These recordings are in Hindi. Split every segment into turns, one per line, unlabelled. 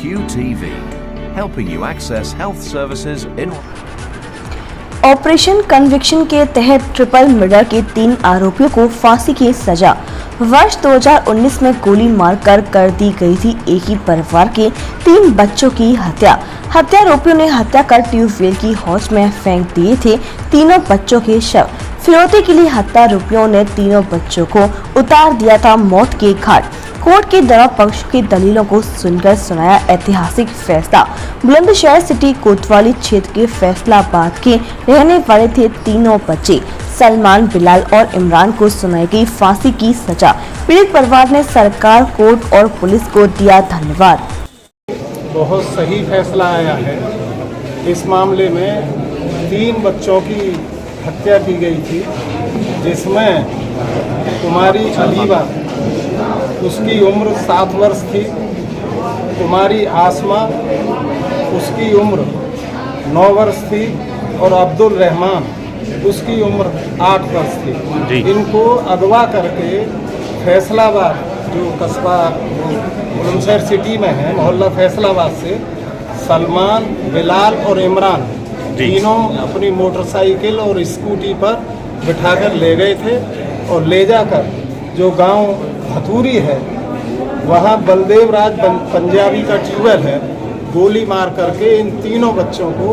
QTV, helping you access health services in
operation conviction के तहत ट्रिपल मर्डर के 3 आरोपियों को फांसी की सजा। वर्ष 2019 में गोली मारकर कर दी गई थी एक ही परिवार के 3 बच्चों की हत्या। हत्यारोपियों ने हत्या कर ट्यूबवेल की हौज में फेंक दिए थे तीनों बच्चों के शव। फिरौती के लिए हत्यारोपियों ने तीनों बच्चों को उतार दिया था मौत के घाट। कोर्ट के दोनों पक्ष की दलीलों को सुनकर सुनाया ऐतिहासिक फैसला। बुलंदशहर सिटी कोतवाली क्षेत्र के फैसलाबाद के रहने वाले थे तीनों बच्चे सलमान, बिलाल और इमरान को सुनाई गई फांसी की सजा। पीड़ित परिवार ने सरकार, कोर्ट और पुलिस को दिया धन्यवाद।
बहुत सही फैसला आया है। इस मामले में 3 बच्चों की हत्या की गई थी, जिसमें कुमारी अलीबा, उसकी उम्र 7 वर्ष थी, कुमारी आसमा, उसकी उम्र 9 वर्ष थी और अब्दुल रहमान, उसकी उम्र 8 वर्ष थी। इनको अगवा करके फैसलाबाद, जो कस्बा बुलंदशहर सिटी में है, मोहल्ला फैसलाबाद से सलमान, बिलाल और इमरान तीनों अपनी मोटरसाइकिल और स्कूटी पर बिठाकर ले गए थे और ले जाकर जो गांव भतूरी है, वहाँ बलदेव राज पंजाबी का ट्यूबवेल है, गोली मार करके इन तीनों बच्चों को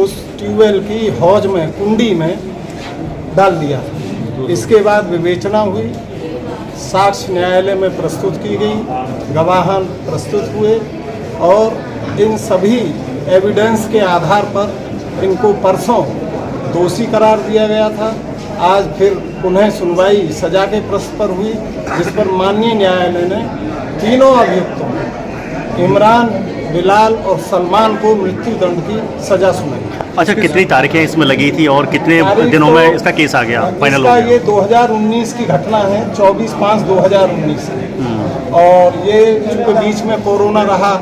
उस ट्यूबवेल की हौज में, कुंडी में डाल दिया। इसके बाद विवेचना हुई, साक्ष्य न्यायालय में प्रस्तुत की गई, गवाहान प्रस्तुत हुए और इन सभी एविडेंस के आधार पर इनको परसों दोषी करार दिया गया था। आज फिर पुनः सुनवाई सजा के प्रश्न पर हुई, जिस पर माननीय न्यायालय ने तीनों अभियुक्तों इमरान, बिलाल और सलमान को मृत्यु दंड की सजा सुनाई।
अच्छा, कितनी तारीखें इसमें लगी थी और कितने दिनों में इसका केस आ गया फाइनल हो गया?
ये 2019 की घटना है, 24/5/2019 और ये चूँकि बीच में कोरोना रहा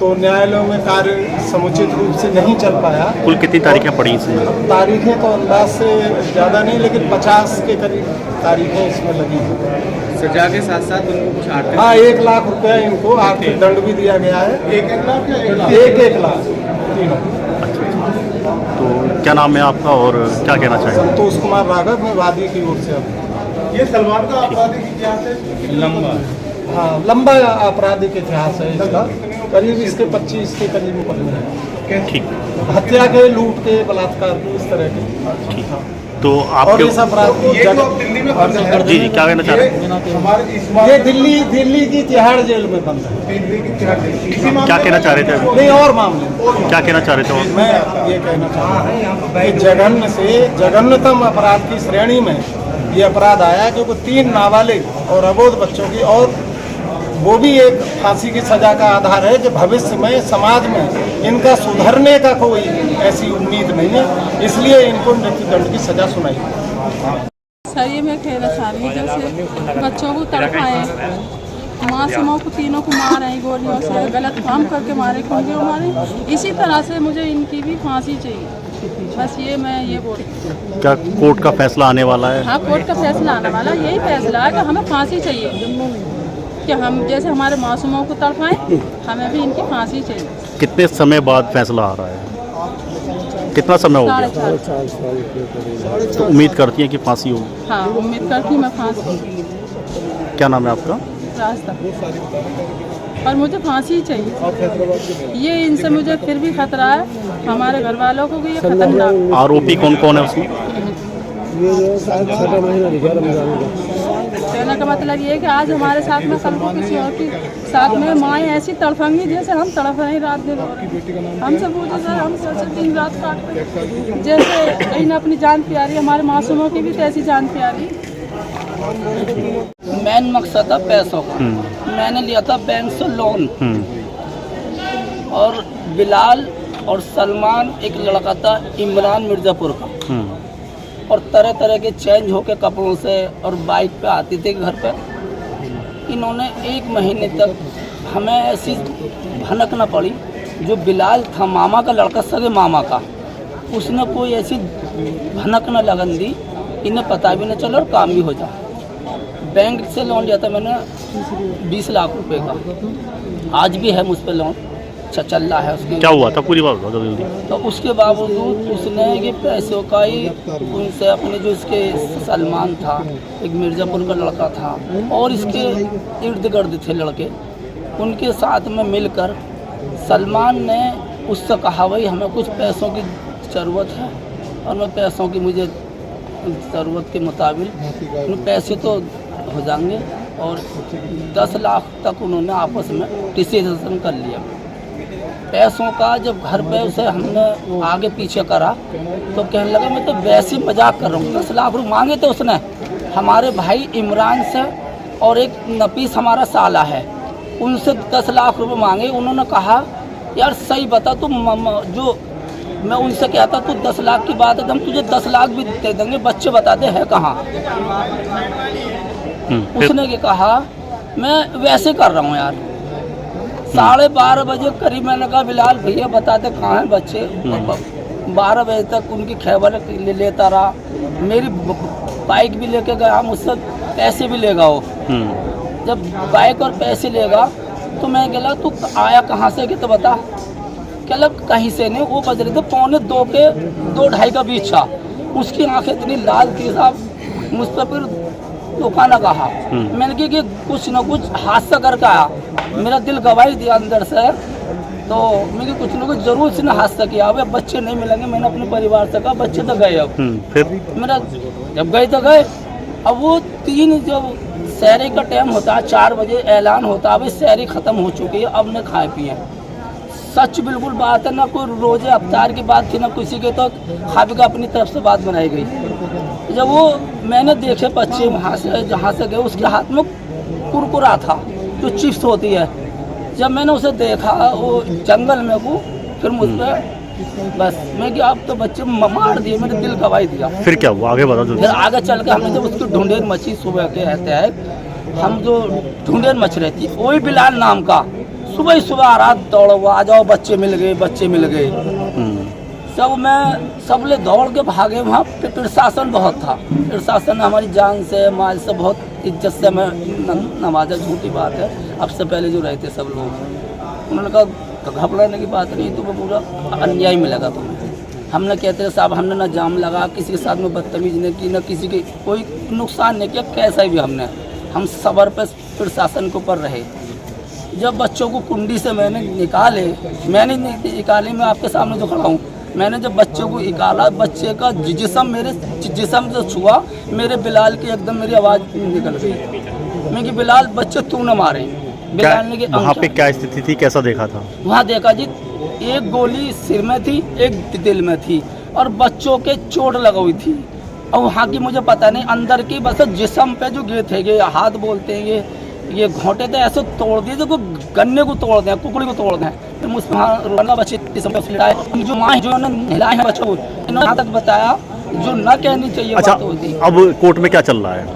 तो न्यायालयों में कार्य समुचित रूप से नहीं चल पाया।
कुल कितनी तारीखें पड़ी इसमें?
तारीखें तो अंदाज से ज़्यादा नहीं, लेकिन 50 के करीब तारीखें इसमें लगी हैं।
सजा के साथ साथ उनको कुछ आर्थिक,
हाँ, 1 लाख रुपया इनको आर्थिक दंड भी दिया गया है। 1-1 लाख तीनों।
तो क्या नाम है आपका और क्या कहना चाहिए?
संतोष कुमार राघव, मैं वादी की ओर से। अब ये सलमान का आपराधिक इतिहास है लंबा, हाँ, लंबा आपराधिक इतिहास है इसका, करीब इसके 25 के करीब मुकदमे हैं।
ठीक,
हत्या के, लूट के, बलात्कार के, इस तरह के।
ठीक। तो आप
और इस अपराध को
दिल्ली में
जी क्या कहना चाह रहे हैं?
ये दिल्ली की तिहाड़ जेल में बंद है।
क्या कहना चाह रहे थे?
नहीं, और मामले
क्या कहना चाह रहे थे?
मैं ये कहना चाह रहा हूँ कि जघन्य से जघन्यतम अपराध की श्रेणी में ये अपराध आया, क्योंकि 3 नाबालिग और अबोध बच्चों की, और वो भी एक फांसी की सजा का आधार है कि भविष्य में समाज में इनका सुधरने का कोई ऐसी उम्मीद नहीं है, इसलिए इनको मृत्यु दंड की सजा सुनाई।
सर, ये मैं कहना चाह रही हूँ, जैसे बच्चों को तड़पाए, मासूमों को तीनों को मारे गोलियों से, गलत काम करके मारे, गोलियों मारे, इसी तरह से मुझे इनकी भी फांसी चाहिए। बस ये मैं ये बोल रही हूँ।
क्या कोर्ट का फैसला आने वाला है?
हाँ, कोर्ट का फैसला आने वाला, यही फैसला है कि हमें फांसी चाहिए, कि हम जैसे हमारे मासूमों को तड़पाएं, हमें भी इनकी फांसी चाहिए।
कितने समय बाद फैसला आ रहा है? कितना समय हो गया?
4.5
तो उम्मीद करती हैं कि फांसी होगी?
हाँ, उम्मीद करती हूँ मैं फांसी।
क्या नाम है आपका?
रास्ता, और मुझे फांसी चाहिए। ये इनसे मुझे फिर भी खतरा है, हमारे घर वालों को भी ये खतरनाक।
आरोपी कौन कौन है उसमें?
कहने का मतलब ये है कि आज हमारे साथ में, कल को किसी और के साथ में माएँ ऐसी तड़फेंगी जैसे हम तड़फ रहे रात दिन। हमसे पूछो सर, हम सोचे दिन रात काट, जैसे इन्हें अपनी जान प्यारी, हमारे मासूमों की भी कैसी जान प्यारी।
मेन मकसद था पैसों का। मैंने लिया था बैंक से लोन, और बिलाल और सलमान, एक लड़का था इमरान मिर्ज़ापुर का, और तरह तरह के चेंज होके कपड़ों से और बाइक पे आते थे घर पर। इन्होंने 1 महीने तक हमें ऐसी भनक न पड़ी। जो बिलाल था मामा का लड़का, सगे मामा का, उसने कोई ऐसी भनक न लगन दी, इन्हें पता भी न चला और काम भी हो जाए। बैंक से लोन लिया था मैंने 20 लाख रुपए का, आज भी है मुझ पर लोन। चल रहा है उसकी।
क्या हुआ था पूरी बात बताओ जल्दी।
तो उसके बावजूद उसने ये पैसों का ही उनसे अपने जो इसके सलमान था, एक मिर्ज़ापुर का लड़का था, और इसके इर्द गिर्द थे लड़के, उनके साथ में मिलकर सलमान ने उससे कहा भाई हमें कुछ पैसों की ज़रूरत है और मैं पैसों की मुझे ज़रूरत के मुताबिक पैसे तो हो जाएंगे, और 10 लाख तक उन्होंने आपस में डिसीजन कर लिया पैसों का। जब घर पे उसे हमने आगे पीछे करा तो कहने लगा मैं तो वैसे ही मजाक कर रहा हूँ। 10 लाख रुपये मांगे थे उसने हमारे भाई इमरान से, और एक नफीस हमारा साला है, उनसे 10 लाख रुपये मांगे। उन्होंने कहा यार सही बता तू, जो मैं उनसे कहता तू 10 लाख की बात है तो हम तुझे 10 लाख भी दे देंगे, बच्चे बता दे है कहाँ। उसने ये कहा मैं वैसे कर रहा हूँ यार। 12:30 बजे करीब मैंने कहा बिलाल भैया बता दे कहाँ हैं बच्चे। 12 बजे तक उनकी खबर लेता रहा, मेरी बाइक भी लेके गया, मुझसे पैसे भी लेगा वो। जब बाइक और पैसे लेगा तो मैं कहला तू आया कहाँ से कि तो बता। कहला कहीं से नहीं, वो बज रहे थे 1:45 के 2:30 का बीच था। उसकी आंखें इतनी लाल थी साहब, मुझ पर फिर दुकाना कहा। मैंने कहा कि कुछ न कुछ हादसा करके आया, मेरा दिल गवाही दिया अंदर से। तो मैंने कुछ न कुछ जरूर से हादसा किया, अब बच्चे नहीं मिलेंगे। मैंने अपने परिवार से कहा बच्चे तो गए, अब
फिर
मेरा जब गए तो गए। अब वो 3 जब शहरी का टाइम होता है 4 बजे ऐलान होता है, अभी शहरी ख़त्म हो चुकी है, अब न खाए पिए। सच बिल्कुल बात है, ना कोई रोजे अफ्तार की बात थी ना किसी के, तो खाबी का अपनी तरफ से बात बनाई गई। जब वो मैंने देखे बच्चे वहाँ से जहाँ से गए, उसके हाथ में कुरकुरा था जो चिप्स होती है। जब मैंने उसे देखा वो जंगल में को, फिर मुझ पर बस मैं कि आप तो बच्चे मार दिए, मेरे दिल गवाही दिया।
फिर क्या हुआ आगे बताओ जल्दी।
फिर आगे चल के हमने जब उसकी ढूंढेर मछली सुबह के रहते हैं, हम जो ढूंढेर मछ रहती है वही बिलाल नाम का, सुबह ही सुबह आ रहा दौड़, आ जाओ बच्चे मिल गए, बच्चे मिल गए। सब ले दौड़ के भागे। वहाँ पे प्रशासन बहुत था, प्रशासन ने हमारी जान से माल से बहुत इज्जत से हमें नवाजा। झूठी बात है, अब से पहले जो रहते सब लोग, उन्होंने कहा घबराने की बात नहीं, तुम्हें पूरा अन्याय मिलेगा तुम्हें। हमने कहते हैं साहब हमने ना जाम लगा, किसी के साथ में बदतमीज नहीं की, ना किसी के कोई नुकसान नहीं किया, कैसा भी हम सबर पर प्रशासन के ऊपर रहे। जब बच्चों को कुंडी से मैंने निकाले, मैंने निकाले, मैं आपके सामने जो खड़ा हूँ, मैंने जब बच्चों को निकाला, बच्चे का जिस्म मेरे जिस्म से छुआ, मेरे बिलाल की एकदम मेरी आवाज़ निकल गई। मैं कि बिलाल बच्चे तू न मारे। बिलाल ने
वहाँ पे क्या स्थिति थी, कैसा देखा था?
वहाँ देखा जी, एक गोली सिर में थी, एक दिल में थी, और बच्चों के चोट लगा हुई थी। और वहाँ की मुझे पता नहीं, अंदर की बस जिस्म पे जो गिर थे, ये हाथ बोलते हैं, ये घोंटे थे ऐसे तोड़ दिए, जो गन्ने को तोड़ दें, कुकड़ी को तोड़ दें। फिर मुझसे वहाँ बच्चे जो माँ जो हिलाए हैं बच्चों को, इन्होंने यहाँ तक बताया जो न कहनी चाहिए।
अच्छा,
बात होती।
अब कोर्ट में क्या चल रहा है?